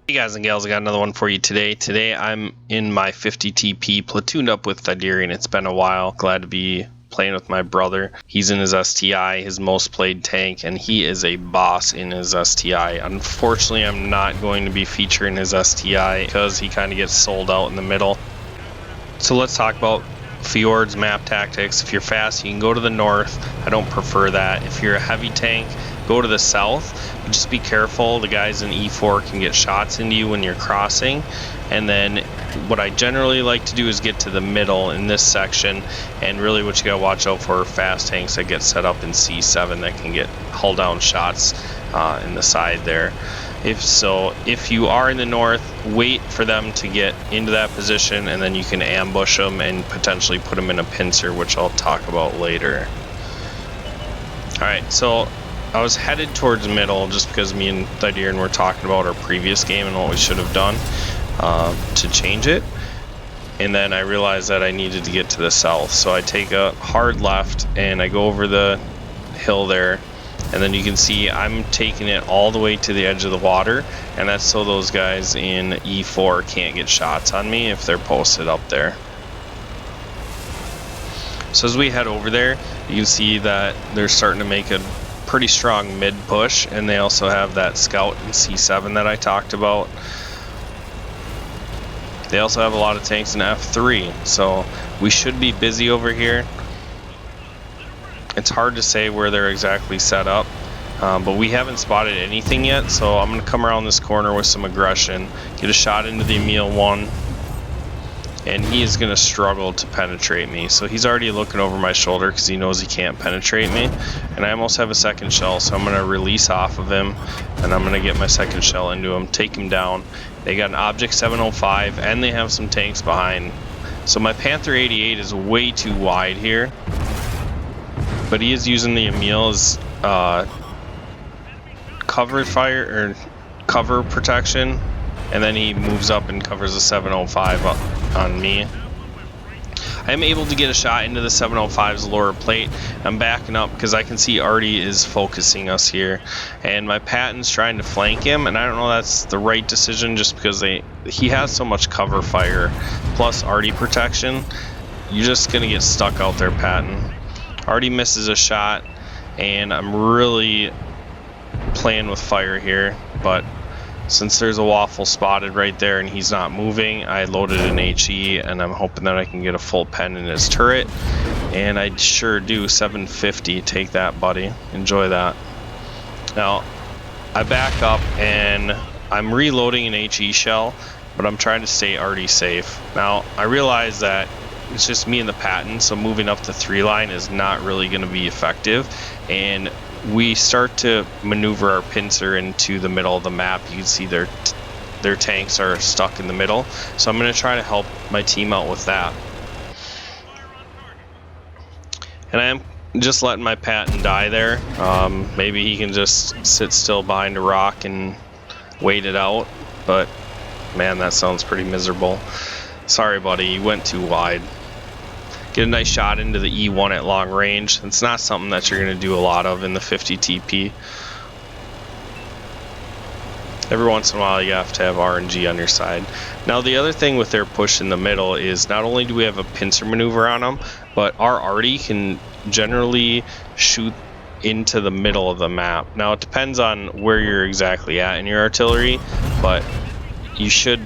Hey guys and gals, I got another one for you today. Today I'm in my 50 TP platooned up with Thyderion. It's been a while. Glad to be playing with my brother. He's in his STI, his most played tank, and he is a boss in his STI. Unfortunately, I'm not going to be featuring his STI because he kind of gets sold out in the middle. So let's talk about Fjord's map tactics. If you're fast, you can go to the north. I don't prefer that. If you're a heavy tank, go to the south. But just be careful. The guys in E4 can get shots into you when you're crossing. And then what I generally like to do is get to the middle in this section. And really what you gotta watch out for are fast tanks that get set up in C7 that can get hull down shots in the side there. If you are in the north, wait for them to get into that position, and then you can ambush them and potentially put them in a pincer, which I'll talk about later. Alright, so I was headed towards middle just because me and Thyderion were talking about our previous game and what we should have done to change it. And then I realized that I needed to get to the south, so I take a hard left and I go over the hill there. And then you can see I'm taking it all the way to the edge of the water, and that's so those guys in E4 can't get shots on me if they're posted up there. So as we head over there, you can see that they're starting to make a pretty strong mid push, and they also have that scout in C7 that I talked about. They also have a lot of tanks in F3, so we should be busy over here. It's hard to say where they're exactly set up, but we haven't spotted anything yet, so I'm going to come around this corner with some aggression, get a shot into the Emil 1, and he is going to struggle to penetrate me. So he's already looking over my shoulder because he knows he can't penetrate me, and I almost have a second shell, so I'm going to release off of him, and I'm going to get my second shell into him, take him down. They got an Object 705, and they have some tanks behind. So my Panther 88 is way too wide here. But he is using the Emil as cover fire or cover protection, and then he moves up and covers a 705 on me. I am able to get a shot into the 705's lower plate. I'm backing up because I can see Artie is focusing us here, and my Patton's trying to flank him, and I don't know that's the right decision just because he has so much cover fire plus Artie protection. You're just gonna get stuck out there, Patton. Already misses a shot, and I'm really playing with fire here, but since there's a waffle spotted right there and he's not moving, I loaded an HE, and I'm hoping that I can get a full pen in his turret, and I sure do. 750, take that, buddy, enjoy that. Now I back up and I'm reloading an HE shell, but I'm trying to stay already safe. Now I realize that it's just me and the Patton, so moving up the 3 line is not really going to be effective, and we start to maneuver our pincer into the middle of the map. You can see their tanks are stuck in the middle, so I'm going to try to help my team out with that. And I am just letting my Patton die there. Maybe he can just sit still behind a rock and wait it out, but man, that sounds pretty miserable. Sorry, buddy, you went too wide. Get a nice shot into the E1 at long range. It's not something that you're going to do a lot of in the 50 TP. Every once in a while you have to have RNG on your side. Now the other thing with their push in the middle is not only do we have a pincer maneuver on them, but our Artie can generally shoot into the middle of the map. Now it depends on where you're exactly at in your artillery, but you should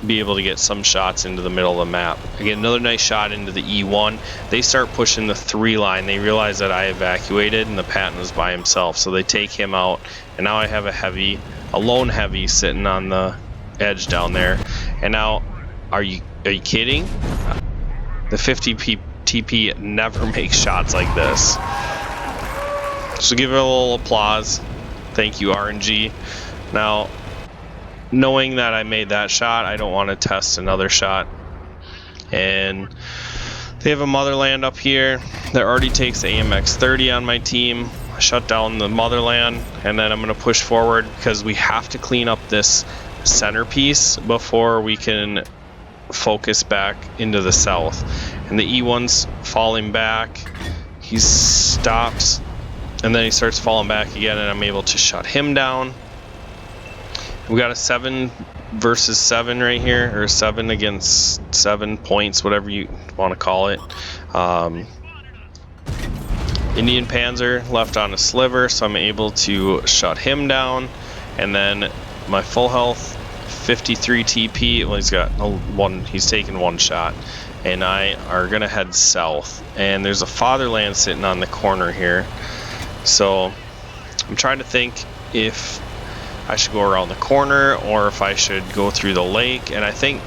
be able to get some shots into the middle of the map. Again, another nice shot into the E1. They start pushing the 3 line. They realize that I evacuated and the Patton was by himself, so they take him out, and now I have a lone heavy sitting on the edge down there. And now, are you kidding? The 50 TP never makes shots like this. So give it a little applause. Thank you, RNG. Now, knowing that I made that shot, I don't want to test another shot. And they have a motherland up there. That already takes the AMX 30 on my team. Shut down the motherland, and then I'm going to push forward because we have to clean up this centerpiece before we can focus back into the south. And the E1's falling back. He stops, and then he starts falling back again, and I'm able to shut him down. We got a 7 versus 7 right here, or 7 against 7 points, whatever you want to call it. Indian Panzer left on a sliver, so I'm able to shut him down. And then my full health 53 TP, well, he's got one, he's taken 1 shot. And I are gonna head south. And there's a fatherland sitting on the corner here. So I'm trying to think if I should go around the corner or if I should go through the lake. And I think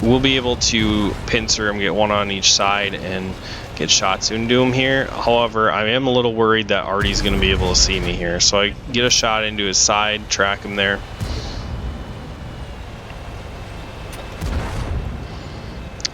we'll be able to pincer him, get one on each side, and get shots into him here. However, I am a little worried that Artie's going to be able to see me here. So I get a shot into his side, track him there.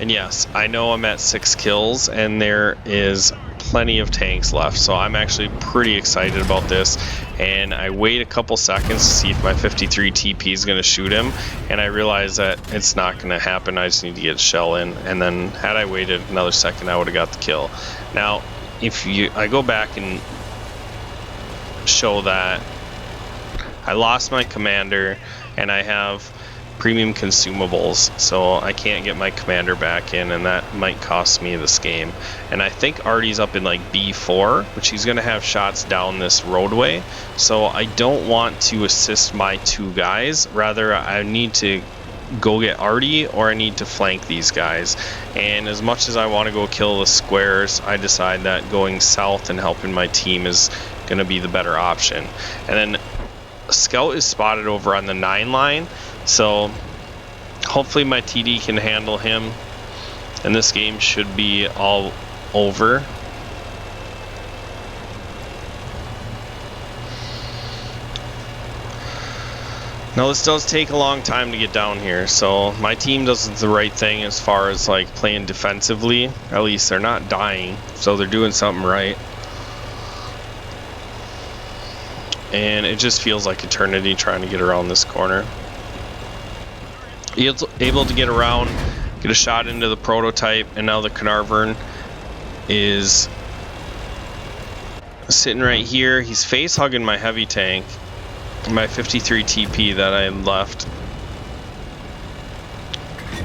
And yes, I know I'm at 6 kills and there is plenty of tanks left. So I'm actually pretty excited about this. And I wait a couple seconds to see if my 53 TP is going to shoot him. And I realize that it's not going to happen. I just need to get shell in. And then had I waited another second, I would have got the kill. Now, if I go back and show that I lost my commander and I have premium consumables, so I can't get my commander back in, and that might cost me this game. And I think Artie's up in like B4, which he's going to have shots down this roadway, so I don't want to assist my 2 guys. Rather, I need to go get Artie or I need to flank these guys. And as much as I want to go kill the squares, I decide that going south and helping my team is going to be the better option. And then Scout is spotted over on the 9 line, so hopefully my TD can handle him and this game should be all over. Now this does take a long time to get down here, so my team does the right thing as far as like playing defensively. At least they're not dying, so they're doing something right. And it just feels like eternity trying to get around this corner. Able to get around, get a shot into the prototype, and now the Carnarvon is sitting right here. He's face hugging my heavy tank, my 53 TP that I left.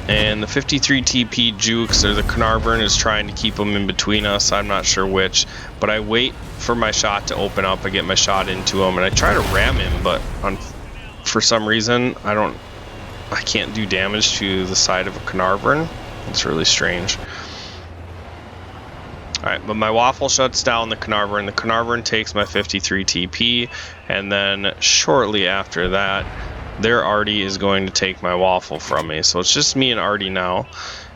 And the 53 TP jukes, or the Carnarvon, is trying to keep him in between us. I'm not sure which, but I wait for my shot to open up. I get my shot into him, and I try to ram him, but for some reason, I can't do damage to the side of a Carnarvon. It's really strange. Alright, but my waffle shuts down the Carnarvon. The Carnarvon takes my 53 TP, and then shortly after that, their Artie is going to take my waffle from me. So it's just me and Artie now,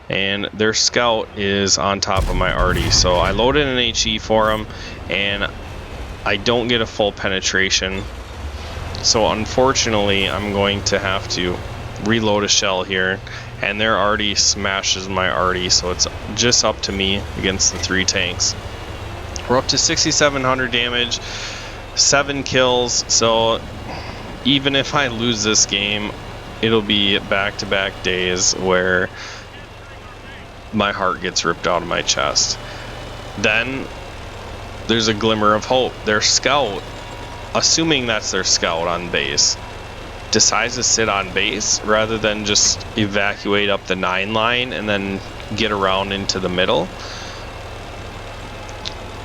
and their Scout is on top of my Artie. So I loaded an HE for him, and I don't get a full penetration. So unfortunately, I'm going to have to reload a shell here, and their Artie smashes my Artie, so it's just up to me against the 3 tanks. We're up to 6,700 damage, 7 kills, so even if I lose this game, it'll be back-to-back days where my heart gets ripped out of my chest. Then there's a glimmer of hope. Their Scout, assuming that's their Scout on base, decides to sit on base rather than just evacuate up the 9 line and then get around into the middle.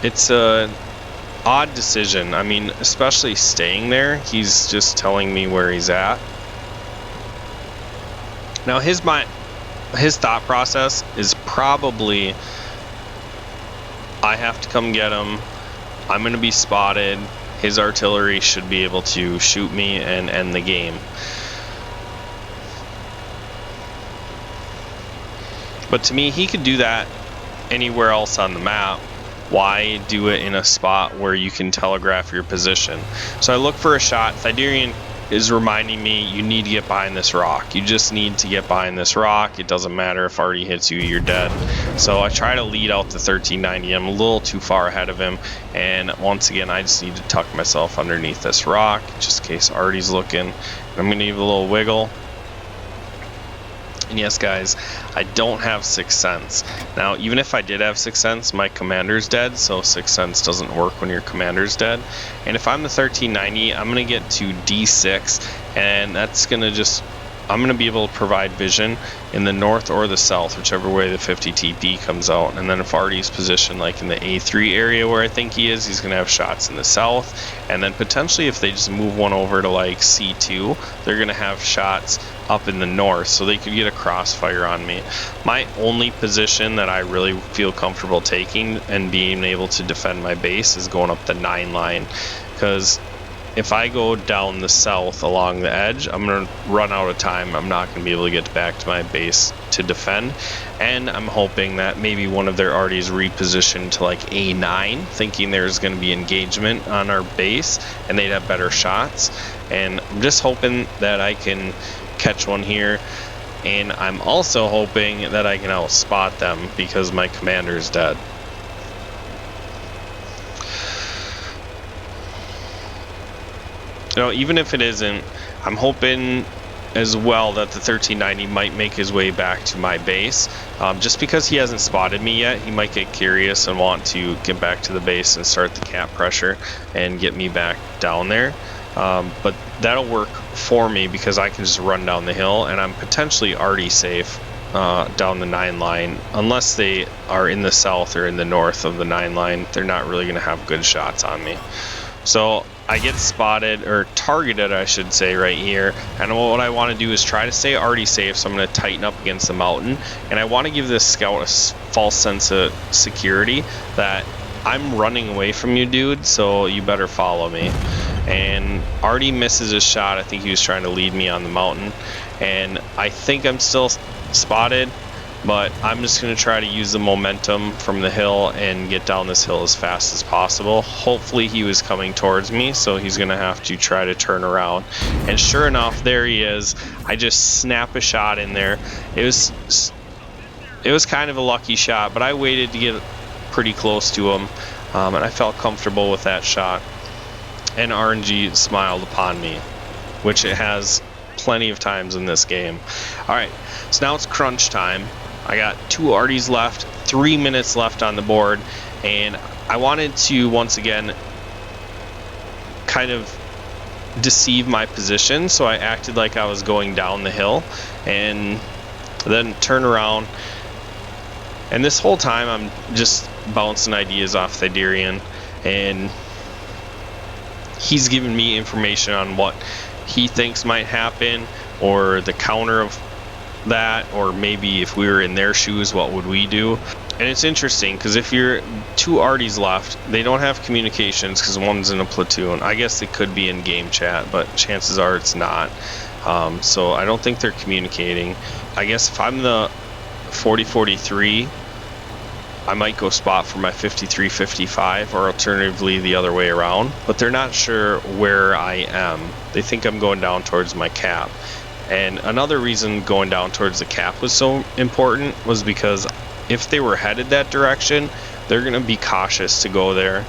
It's a odd decision. I mean, especially staying there. He's just telling me where he's at. Now his thought process is probably, I have to come get him, I'm gonna be spotted, his artillery should be able to shoot me and end the game. But to me, he could do that anywhere else on the map. Why do it in a spot where you can telegraph your position? So I look for a shot. Thyderion is reminding me, you need to get behind this rock. You just need to get behind this rock. It doesn't matter if Artie hits you, you're dead. So I try to lead out the 1390. I'm a little too far ahead of him, and once again, I just need to tuck myself underneath this rock just in case Artie's looking. I'm gonna give a little wiggle. And yes, guys, I don't have 6th Sense. Now, even if I did have 6th Sense, my commander's dead, so 6th Sense doesn't work when your commander's dead. And if I'm the 1390, I'm going to get to D6, and that's gonna just, I'm gonna be able to provide vision in the north or the south, whichever way the 50 TP comes out. And then if Artie's positioned like in the A3 area where I think he is, he's gonna have shots in the south. And then potentially if they just move one over to like C2, they're gonna have shots up in the north, so they could get a crossfire on me. My only position that I really feel comfortable taking and being able to defend my base is going up the 9 line, because if I go down the south along the edge, I'm going to run out of time. I'm not going to be able to get back to my base to defend. And I'm hoping that maybe one of their arties repositioned to like A9, thinking there's going to be engagement on our base and they'd have better shots. And I'm just hoping that I can catch one here. And I'm also hoping that I can outspot them because my commander's dead. You know, even if it isn't, I'm hoping as well that the 1390 might make his way back to my base. Just because he hasn't spotted me yet, he might get curious and want to get back to the base and start the cap pressure and get me back down there. But that'll work for me because I can just run down the hill, and I'm potentially already safe down the 9 line. Unless they are in the south or in the north of the 9 line, they're not really going to have good shots on me. So I get spotted, or targeted I should say, right here, and what I want to do is try to stay already safe, so I'm going to tighten up against the mountain, and I want to give this scout a false sense of security that I'm running away from you, dude, so you better follow me. And Artie misses his shot. I think he was trying to lead me on the mountain, and I think I'm still spotted, but I'm just going to try to use the momentum from the hill and get down this hill as fast as possible. Hopefully he was coming towards me, so he's going to have to try to turn around. And sure enough, there he is. I just snap a shot in there. It was kind of a lucky shot, but I waited to get pretty close to him, and I felt comfortable with that shot. And RNG smiled upon me, which it has plenty of times in this game. Alright, so now it's crunch time. I got 2 arties left, 3 minutes left on the board, and I wanted to once again kind of deceive my position, so I acted like I was going down the hill and then turn around. And this whole time I'm just bouncing ideas off Thyderion, and he's giving me information on what he thinks might happen, or the counter of that, or maybe if we were in their shoes, what would we do? And it's interesting because if you're 2 arties left, they don't have communications because one's in a platoon. I guess it could be in game chat, but chances are it's not. So I don't think they're communicating. I guess if I'm the 40-43, I might go spot for my 53-55, or alternatively the other way around, but they're not sure where I am. They think I'm going down towards my cap. And another reason going down towards the cap was so important was because if they were headed that direction, they're going to be cautious to go there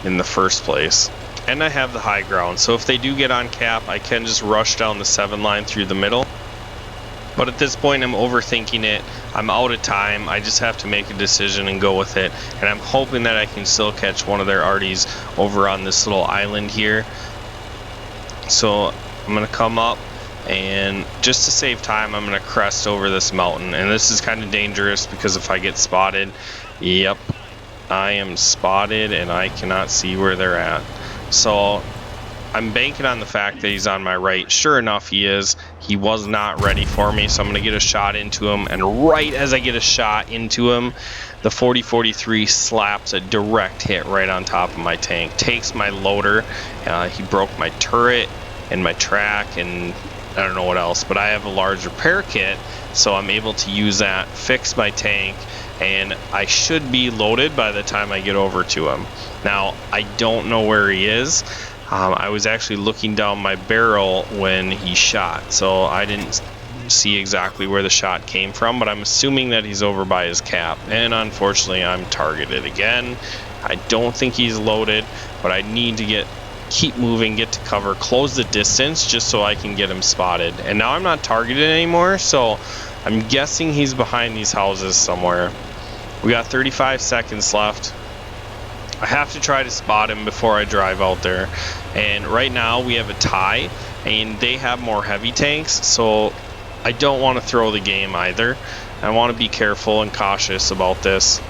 in the first place. And I have the high ground, so if they do get on cap, I can just rush down the 7 line through the middle. But at this point, I'm overthinking it. I'm out of time. I just have to make a decision and go with it. And I'm hoping that I can still catch one of their arties over on this little island here. So I'm going to come up, and just to save time, I'm going to crest over this mountain. And this is kind of dangerous because if I get spotted, yep, I am spotted and I cannot see where they're at. So I'm banking on the fact that he's on my right. Sure enough, he is. He was not ready for me, so I'm going to get a shot into him. And right as I get a shot into him, the 40-43 slaps a direct hit right on top of my tank. Takes my loader. He broke my turret and my track, and I don't know what else. But I have a large repair kit, so I'm able to use that, fix my tank, and I should be loaded by the time I get over to him. Now, I don't know where he is. I was actually looking down my barrel when he shot, so I didn't see exactly where the shot came from, but I'm assuming that he's over by his cap, and unfortunately I'm targeted again. I don't think he's loaded, but I need to keep moving, get to cover, close the distance just so I can get him spotted. And now I'm not targeted anymore, so I'm guessing he's behind these houses somewhere. We got 35 seconds left. I have to try to spot him before I drive out there. And right now we have a tie. and they have more heavy tanks, so I don't want to throw the game either. I want to be careful and cautious about this.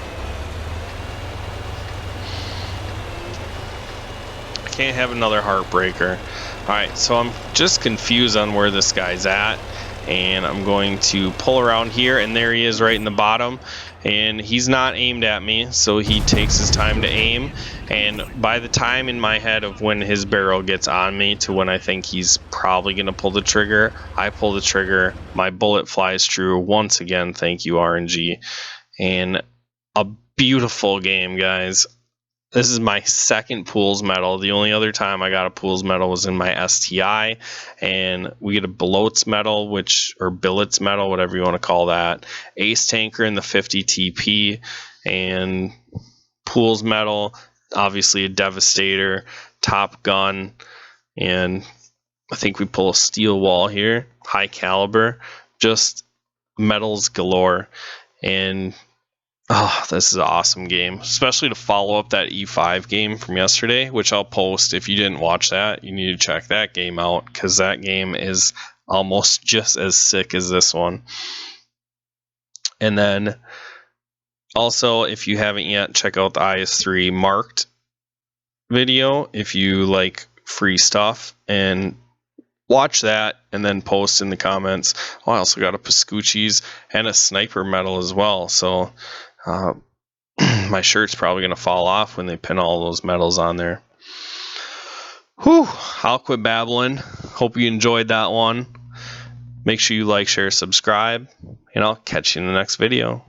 I can't have another heartbreaker. Alright, so I'm just confused on where this guy's at, and I'm going to pull around here, and there he is right in the bottom, and he's not aimed at me, so he takes his time to aim, and by the time in my head of when his barrel gets on me to when I think he's probably going to pull the trigger, I pull the trigger, my bullet flies true. Once again, thank you, RNG, and a beautiful game, guys. This is my second pools medal. The only other time I got a pools medal was in my STI, and we get a Bloats medal, or Billets medal, whatever you want to call that. Ace tanker in the 50 TP, and pools medal, obviously a Devastator, Top Gun, and I think we pull a steel wall here, high caliber, just medals galore. And oh, this is an awesome game, especially to follow up that E5 game from yesterday, which I'll post. If you didn't watch that, you need to check that game out, because that game is almost just as sick as this one. And then also, if you haven't yet, check out the IS3 marked video if you like free stuff, and watch that and then post in the comments. Oh, I also got a Pascucci's and a sniper medal as well, so my shirt's probably going to fall off when they pin all those medals on there. Whew, I'll quit babbling. Hope you enjoyed that one. Make sure you like, share, subscribe, and I'll catch you in the next video.